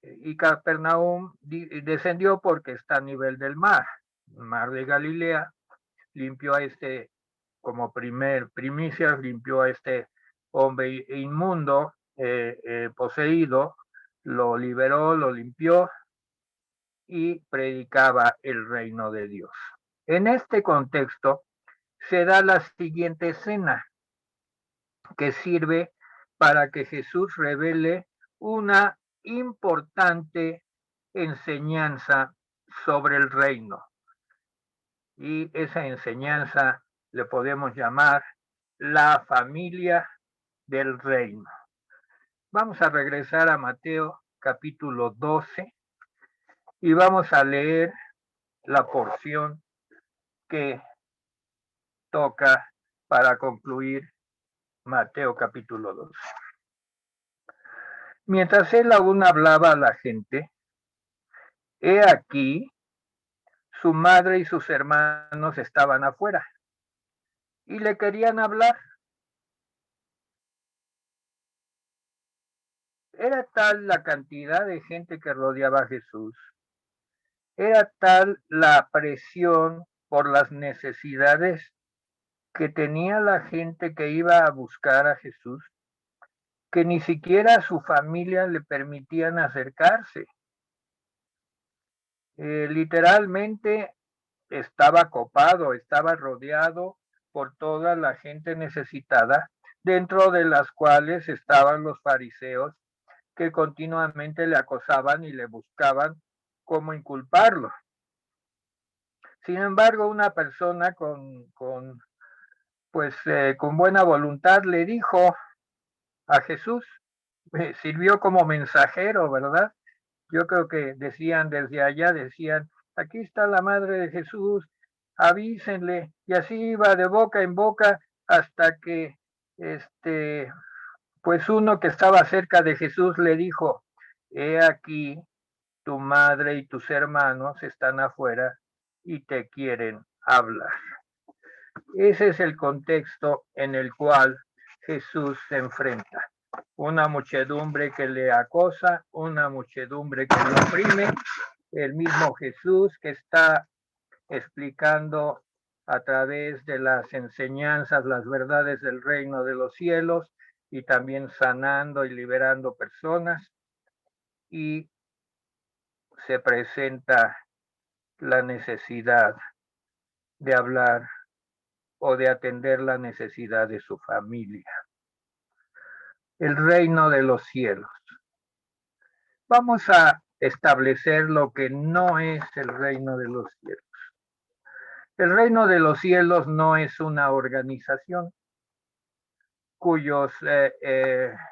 y Capernaum descendió porque está a nivel del mar de Galilea, limpió a como primicia, limpió a este hombre inmundo, poseído, lo liberó, lo limpió y predicaba el reino de Dios. En este contexto se da la siguiente escena que sirve para que Jesús revele una importante enseñanza sobre el reino. Y esa enseñanza le podemos llamar la familia del reino. Vamos a regresar a Mateo capítulo 12 y vamos a leer la porción que toca para concluir Mateo capítulo 12. Mientras él aún hablaba a la gente, he aquí, su madre y sus hermanos estaban afuera y le querían hablar. Era tal la cantidad de gente que rodeaba a Jesús, era tal la presión por las necesidades que tenía la gente que iba a buscar a Jesús, que ni siquiera a su familia le permitían acercarse. Literalmente estaba copado, estaba rodeado por toda la gente necesitada, dentro de las cuales estaban los fariseos que continuamente le acosaban y le buscaban cómo inculparlo. Sin embargo, una persona con buena voluntad le dijo a Jesús, sirvió como mensajero, ¿verdad? Yo creo que decían desde allá, decían, aquí está la madre de Jesús, avísenle, y así iba de boca en boca hasta que pues uno que estaba cerca de Jesús le dijo, he aquí, tu madre y tus hermanos están afuera y te quieren hablar. Ese es el contexto en el cual Jesús se enfrenta. Una muchedumbre que le acosa, una muchedumbre que lo oprime, el mismo Jesús que está explicando a través de las enseñanzas, las verdades del reino de los cielos y también sanando y liberando personas, y se presenta la necesidad de hablar o de atender la necesidad de su familia. El reino de los cielos. Vamos a establecer lo que no es el reino de los cielos. El reino de los cielos no es una organización cuyos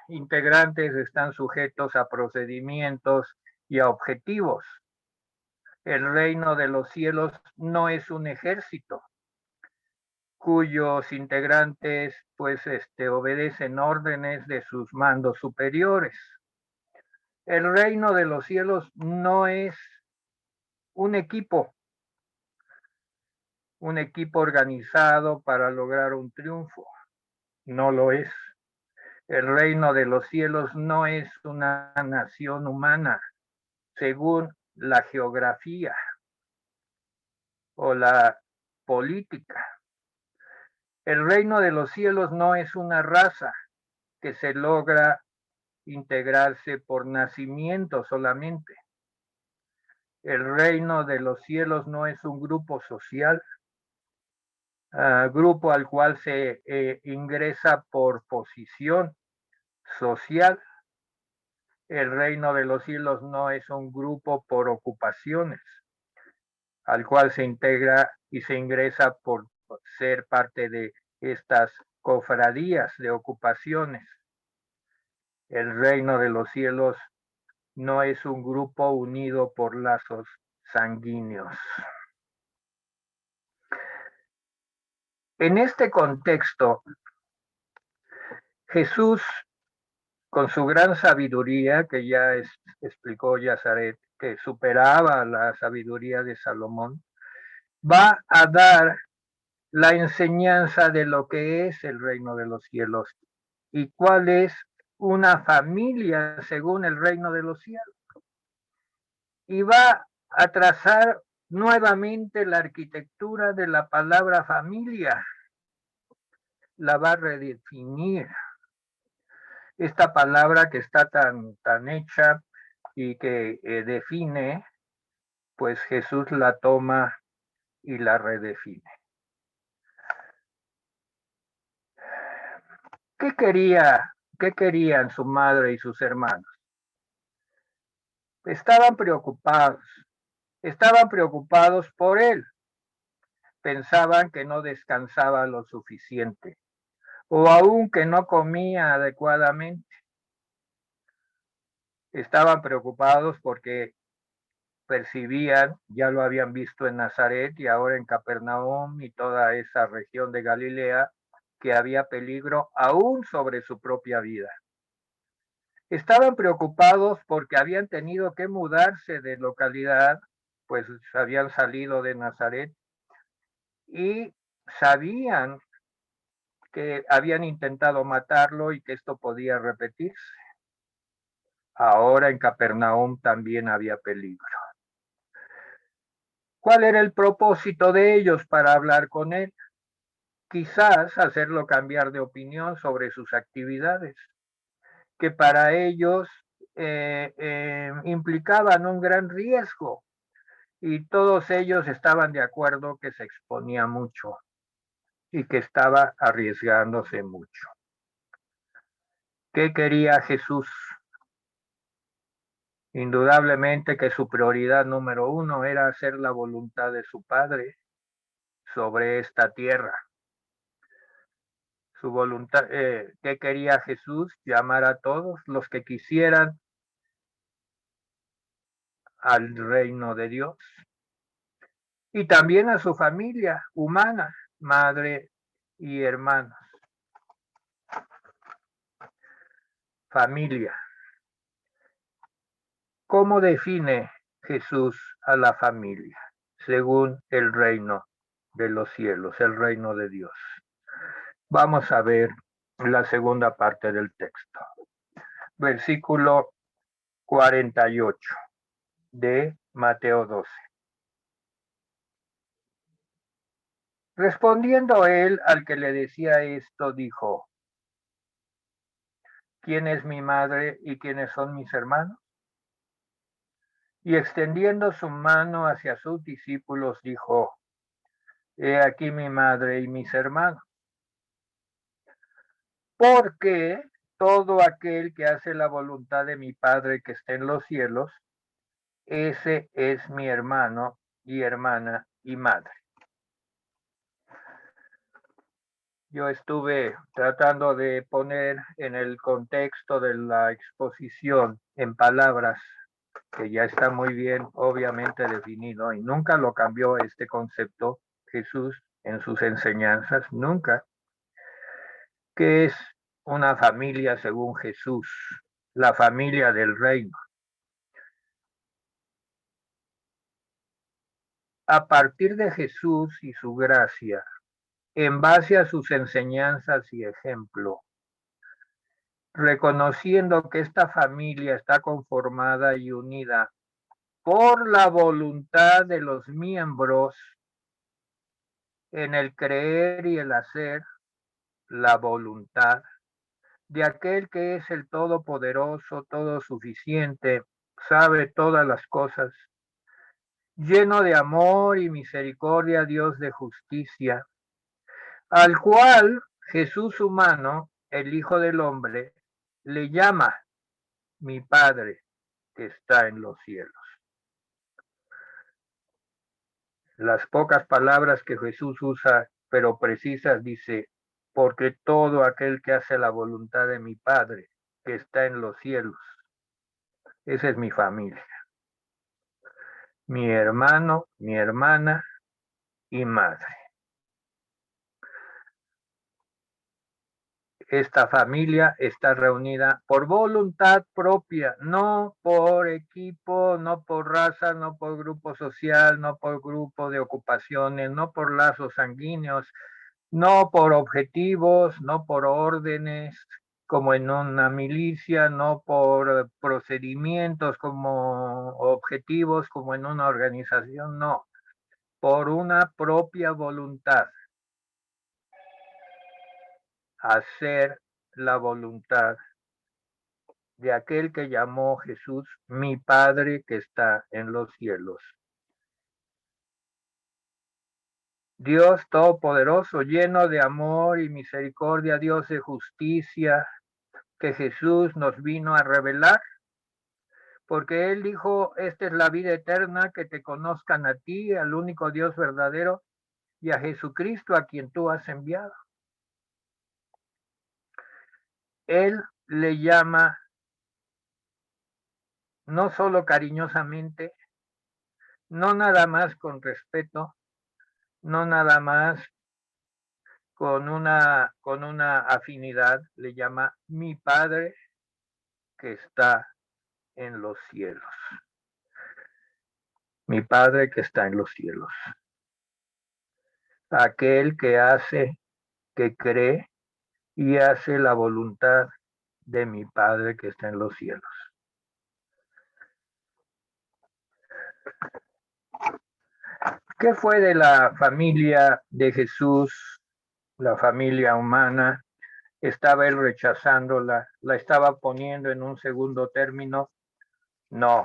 integrantes están sujetos a procedimientos y a objetivos. El reino de los cielos no es un ejército cuyos integrantes obedecen órdenes de sus mandos superiores. El reino de los cielos no es un equipo organizado para lograr un triunfo. No lo es. El reino de los cielos no es una nación humana según la geografía o la política. El reino de los cielos no es una raza que se logra integrarse por nacimiento solamente. El reino de los cielos no es un grupo social, grupo al cual se ingresa por posición social. El reino de los cielos no es un grupo por ocupaciones, al cual se integra y se ingresa por ser parte de estas cofradías de ocupaciones. El reino de los cielos no es un grupo unido por lazos sanguíneos. En este contexto, Jesús, con su gran sabiduría, que ya explicó Yazaret, que superaba la sabiduría de Salomón, va a dar la enseñanza de lo que es el reino de los cielos y cuál es una familia según el reino de los cielos. Y va a trazar nuevamente la arquitectura de la palabra familia, la va a redefinir. Esta palabra que está tan hecha y que define, pues Jesús la toma y la redefine. ¿Qué querían su madre y sus hermanos? Estaban preocupados por él. Pensaban que no descansaba lo suficiente o aún que no comía adecuadamente. Estaban preocupados porque percibían, ya lo habían visto en Nazaret y ahora en Capernaum y toda esa región de Galilea, que había peligro aún sobre su propia vida. Estaban preocupados porque habían tenido que mudarse de localidad, pues habían salido de Nazaret y sabían que habían intentado matarlo y que esto podía repetirse. Ahora en Capernaum también había peligro. ¿Cuál era el propósito de ellos para hablar con él? Quizás hacerlo cambiar de opinión sobre sus actividades, que para ellos implicaban un gran riesgo y todos ellos estaban de acuerdo que se exponía mucho y que estaba arriesgándose mucho. ¿Qué quería Jesús? Indudablemente que su prioridad número uno era hacer la voluntad de su Padre sobre esta tierra. Su voluntad, ¿qué quería Jesús? Llamar a todos los que quisieran al reino de Dios y también a su familia humana, madre y hermanos. Familia. ¿Cómo define Jesús a la familia? Según el reino de los cielos, el reino de Dios. Vamos a ver la segunda parte del texto. Versículo 48 de Mateo 12. Respondiendo él al que le decía esto, dijo: ¿quién es mi madre y quiénes son mis hermanos? Y extendiendo su mano hacia sus discípulos, dijo: he aquí mi madre y mis hermanos. Porque todo aquel que hace la voluntad de mi Padre que está en los cielos, ese es mi hermano y hermana y madre. Yo estuve tratando de poner en el contexto de la exposición en palabras que ya está muy bien obviamente definido y nunca lo cambió este concepto Jesús en sus enseñanzas, nunca, que es una familia según Jesús, la familia del reino. A partir de Jesús y su gracia, en base a sus enseñanzas y ejemplo, reconociendo que esta familia está conformada y unida por la voluntad de los miembros en el creer y el hacer, la voluntad de aquel que es el todopoderoso, todo suficiente, sabe todas las cosas, lleno de amor y misericordia, Dios de justicia, al cual Jesús humano, el Hijo del Hombre, le llama mi Padre que está en los cielos. Las pocas palabras que Jesús usa, pero precisas, dice: porque todo aquel que hace la voluntad de mi Padre que está en los cielos, esa es mi familia, mi hermano, mi hermana y madre. Esta familia está reunida por voluntad propia, no por equipo, no por raza, no por grupo social, no por grupo de ocupaciones, no por lazos sanguíneos, no por objetivos, no por órdenes como en una milicia, no por procedimientos como objetivos como en una organización, no, por una propia voluntad. Hacer la voluntad de aquel que llamó Jesús mi Padre que está en los cielos. Dios todopoderoso, lleno de amor y misericordia, Dios de justicia, que Jesús nos vino a revelar, porque Él dijo: esta es la vida eterna, que te conozcan a ti, al único Dios verdadero, y a Jesucristo a quien tú has enviado. Él le llama no solo cariñosamente, no nada más con respeto, no nada más con una afinidad, le llama mi Padre que está en los cielos. Mi Padre que está en los cielos. Aquel que hace, que cree y hace la voluntad de mi Padre que está en los cielos. ¿Qué fue de la familia de Jesús, la familia humana? ¿Estaba él rechazándola? ¿La estaba poniendo en un segundo término? No.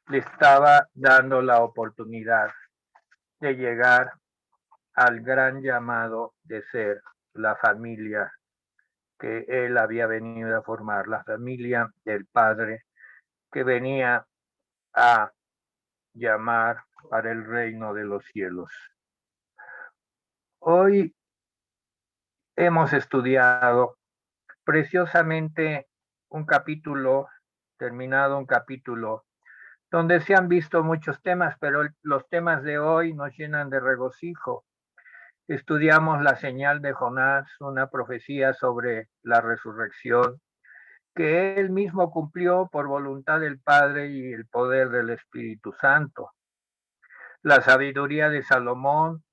le estaba dando la oportunidad de llegar al gran llamado de ser la familia que él había venido a formar, la familia del Padre que venía a llamar para el reino de los cielos. Hoy hemos estudiado preciosamente un capítulo, terminado un capítulo, donde se han visto muchos temas, pero los temas de hoy nos llenan de regocijo. Estudiamos la señal de Jonás, una profecía sobre la resurrección, que él mismo cumplió por voluntad del Padre y el poder del Espíritu Santo. La sabiduría de Salomón,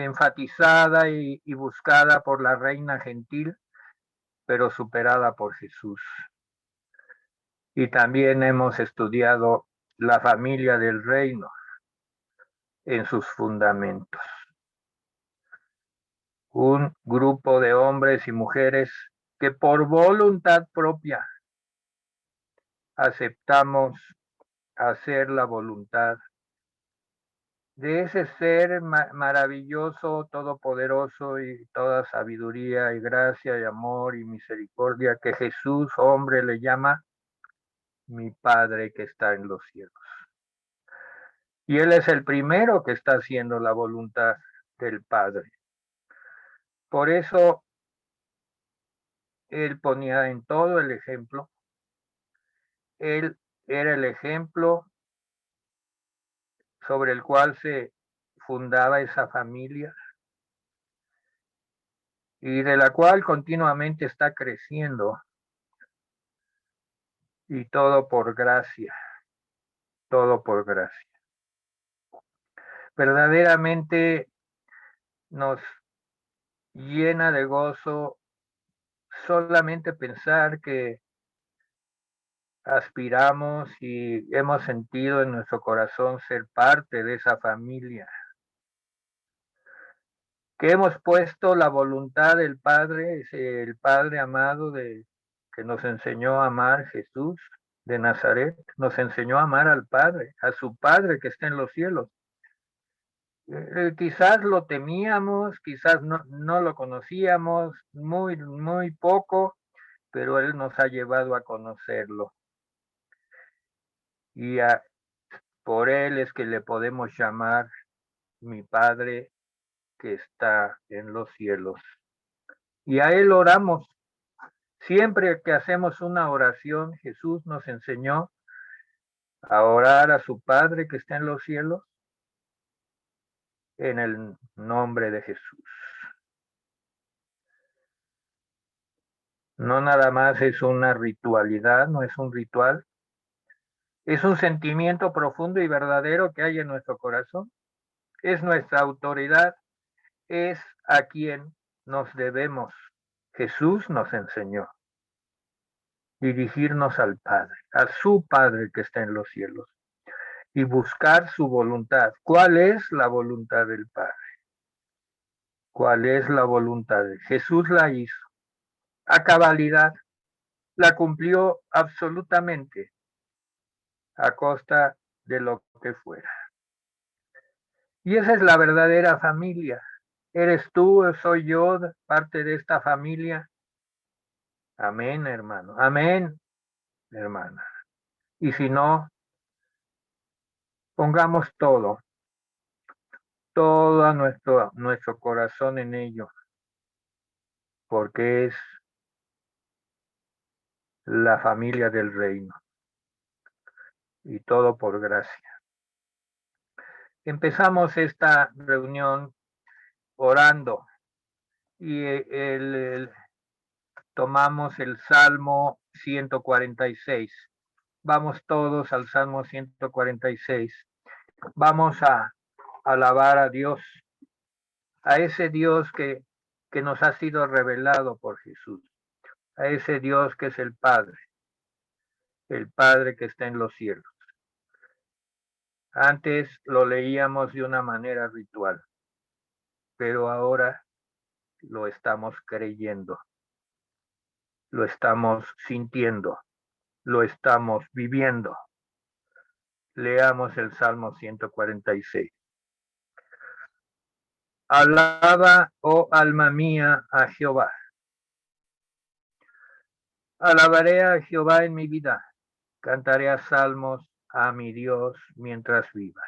enfatizada y buscada por la reina gentil, pero superada por Jesús. Y también hemos estudiado la familia del reino en sus fundamentos. Un grupo de hombres y mujeres que por voluntad propia aceptamos hacer la voluntad de ese ser maravilloso, todopoderoso y toda sabiduría y gracia y amor y misericordia que Jesús, hombre, le llama mi Padre que está en los cielos. Y Él es el primero que está haciendo la voluntad del Padre. Por eso Él ponía en todo el ejemplo. Él era el ejemplo sobre el cual se fundaba esa familia y de la cual continuamente está creciendo, y todo por gracia, todo por gracia. Verdaderamente nos llena de gozo solamente pensar que aspiramos y hemos sentido en nuestro corazón ser parte de esa familia, que hemos puesto la voluntad del Padre, el Padre amado que nos enseñó a amar, Jesús de Nazaret, nos enseñó a amar al Padre, a su Padre que está en los cielos. Quizás lo temíamos, quizás no lo conocíamos, muy poco, pero Él nos ha llevado a conocerlo. Y por Él es que le podemos llamar mi Padre que está en los cielos. Y a Él oramos. Siempre que hacemos una oración, Jesús nos enseñó a orar a su Padre que está en los cielos en el nombre de Jesús. No nada más es una ritualidad, no es un ritual, es un sentimiento profundo y verdadero que hay en nuestro corazón. Es nuestra autoridad, es a quien nos debemos. Jesús nos enseñó dirigirnos al Padre, a su Padre que está en los cielos, y buscar su voluntad. ¿Cuál es la voluntad del Padre? ¿Cuál es la voluntad de Jesús? La hizo a cabalidad, la cumplió absolutamente a costa de lo que fuera. Y esa es la verdadera familia. ¿Eres tú, soy yo parte de esta familia? Amén, hermano. Amén, hermana. Y si no, pongamos todo nuestro corazón en ello, porque es la familia del reino y todo por gracia. Empezamos esta reunión orando y tomamos el Salmo 146. Vamos todos al Salmo 146. Vamos a alabar a Dios, a ese Dios que nos ha sido revelado por Jesús, a ese Dios que es el Padre que está en los cielos. Antes lo leíamos de una manera ritual, pero ahora lo estamos creyendo, lo estamos sintiendo, lo estamos viviendo. Leamos el Salmo 146. Alaba, oh alma mía, a Jehová. Alabaré a Jehová en mi vida. Cantaré a salmos a mi Dios mientras viva.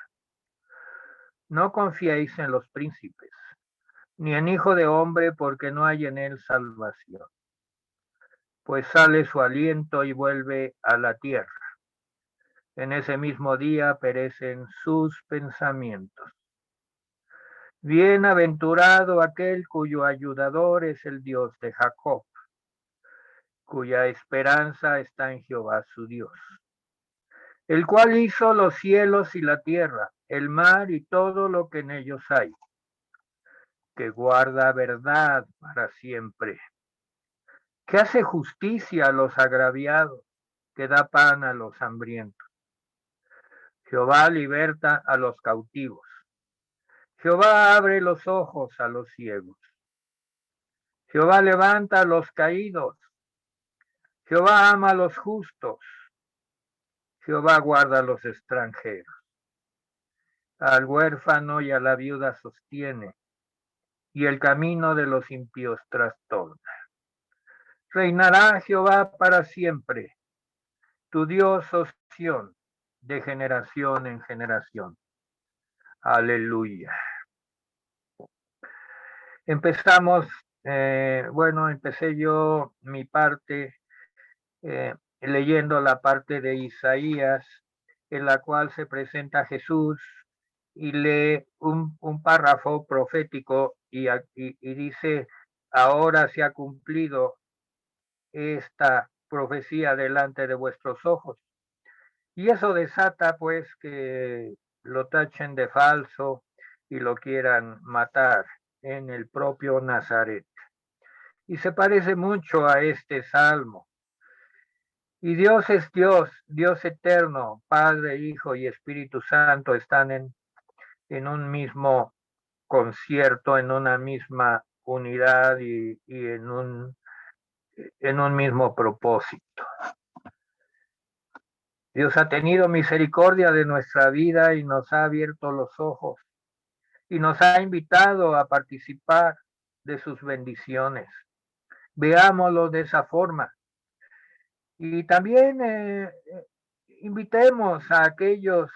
No confiéis en los príncipes, ni en hijo de hombre, porque no hay en él salvación. Pues sale su aliento y vuelve a la tierra. En ese mismo día perecen sus pensamientos. Bienaventurado aquel cuyo ayudador es el Dios de Jacob, cuya esperanza está en Jehová su Dios, el cual hizo los cielos y la tierra, el mar y todo lo que en ellos hay, que guarda verdad para siempre, que hace justicia a los agraviados, que da pan a los hambrientos. Jehová liberta a los cautivos. Jehová abre los ojos a los ciegos. Jehová levanta a los caídos. Jehová ama a los justos. Jehová guarda a los extranjeros. Al huérfano y a la viuda sostiene, y el camino de los impíos trastorna. Reinará Jehová para siempre, tu Dios, oh Sión, de generación en generación. Aleluya. Empezamos, empecé yo mi parte leyendo la parte de Isaías, en la cual se presenta Jesús y lee un párrafo profético y dice, ahora se ha cumplido esta profecía delante de vuestros ojos. Y eso desata pues que lo tachen de falso y lo quieran matar en el propio Nazaret. Y se parece mucho a este salmo. Y Dios es Dios, Dios eterno, Padre, Hijo y Espíritu Santo están en un mismo concierto, en una misma unidad y en un mismo propósito. Dios ha tenido misericordia de nuestra vida y nos ha abierto los ojos y nos ha invitado a participar de sus bendiciones. Veámoslo de esa forma. Y también invitemos a aquellos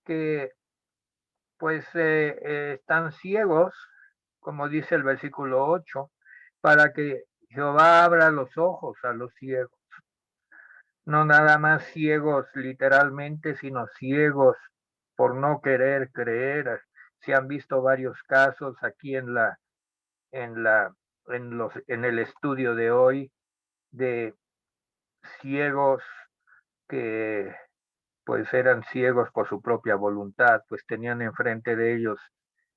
que pues están ciegos, como dice el versículo 8, para que Jehová abra los ojos a los ciegos. No nada más ciegos literalmente, sino ciegos por no querer creer. Se han visto varios casos aquí en el estudio de hoy de ciegos que pues eran ciegos por su propia voluntad, pues tenían enfrente de ellos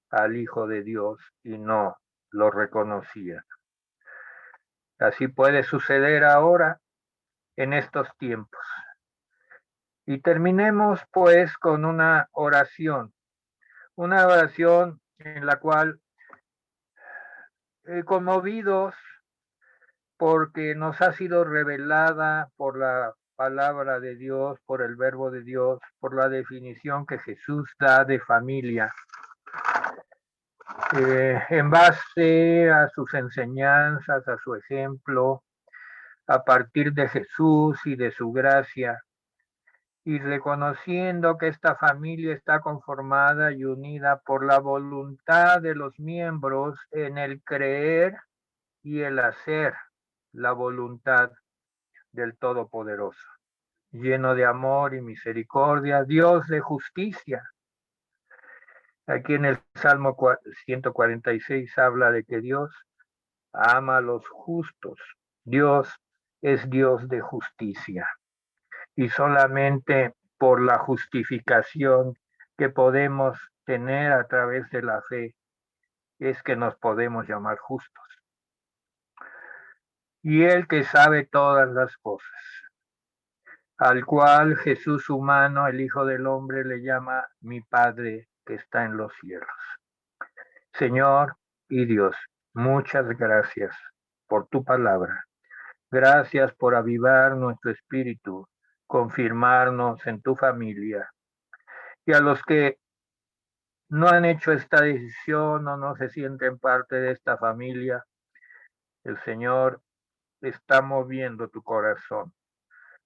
al Hijo de Dios y no lo reconocían. Así puede suceder ahora en estos tiempos. Y terminemos pues con una oración en la cual, conmovidos porque nos ha sido revelada por la palabra de Dios, por el verbo de Dios, por la definición que Jesús da de familia, en base a sus enseñanzas, a su ejemplo, a partir de Jesús y de su gracia, y reconociendo que esta familia está conformada y unida por la voluntad de los miembros en el creer y el hacer la voluntad del Todopoderoso, lleno de amor y misericordia, Dios de justicia. Aquí en el Salmo 146 habla de que Dios ama a los justos. Dios es Dios de justicia. Y solamente por la justificación que podemos tener a través de la fe es que nos podemos llamar justos. Y el que sabe todas las cosas, al cual Jesús humano, el Hijo del Hombre, le llama mi Padre que está en los cielos. Señor y Dios, muchas gracias por tu palabra. Gracias por avivar nuestro espíritu, confirmarnos en tu familia. Y a los que no han hecho esta decisión o no se sienten parte de esta familia, el Señor está moviendo tu corazón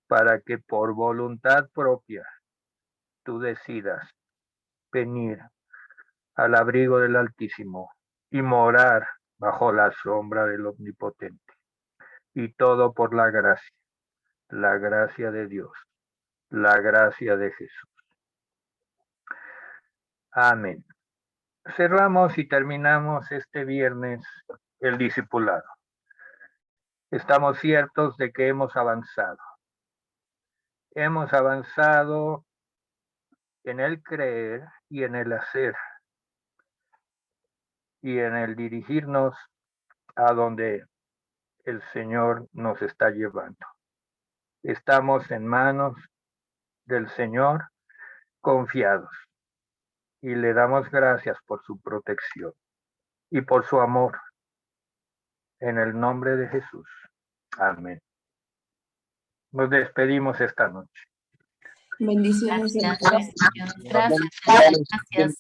para que por voluntad propia tú decidas venir al abrigo del Altísimo y morar bajo la sombra del Omnipotente. Y todo por la gracia de Dios, la gracia de Jesús. Amén. Cerramos y terminamos este viernes el discipulado. Estamos ciertos de que hemos avanzado. Hemos avanzado en el creer y en el hacer y en el dirigirnos a donde el Señor nos está llevando. Estamos en manos del Señor confiados y le damos gracias por su protección y por su amor. En el nombre de Jesús. Amén. Nos despedimos esta noche. Bendiciones. Gracias. Gracias.